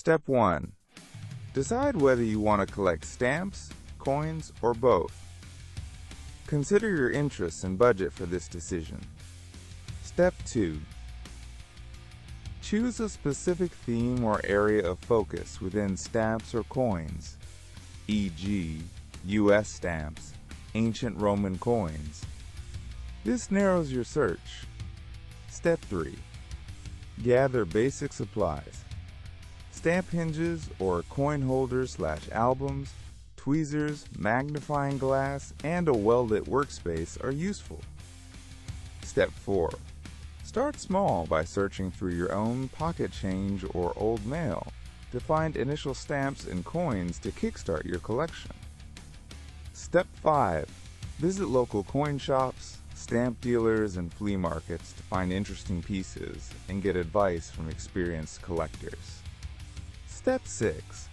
Step 1. Decide whether you want to collect stamps, coins, or both. Consider your interests and budget for this decision. Step 2. Choose a specific theme or area of focus within stamps or coins, e.g., U.S. stamps, ancient Roman coins. This narrows your search. Step 3. Gather basic supplies. Stamp hinges or coin holders/albums, tweezers, magnifying glass, and a well-lit workspace are useful. Step 4. Start small by searching through your own pocket change or old mail to find initial stamps and coins to kickstart your collection. Step 5. Visit local coin shops, stamp dealers, and flea markets to find interesting pieces and get advice from experienced collectors. Step 6.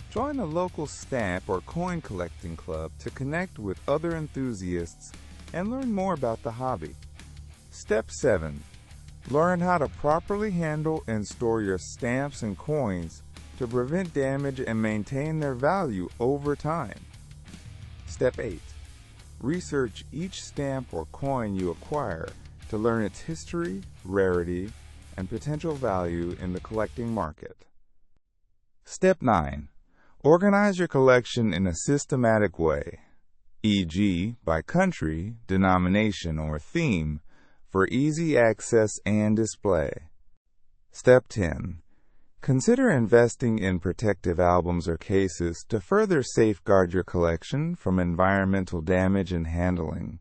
Join a local stamp or coin collecting club to connect with other enthusiasts and learn more about the hobby. Step 7. Learn how to properly handle and store your stamps and coins to prevent damage and maintain their value over time. Step 8. Research each stamp or coin you acquire to learn its history, rarity, and potential value in the collecting market. Step 9. Organize your collection in a systematic way, e.g., by country, denomination, or theme, for easy access and display. Step 10. Consider investing in protective albums or cases to further safeguard your collection from environmental damage and handling.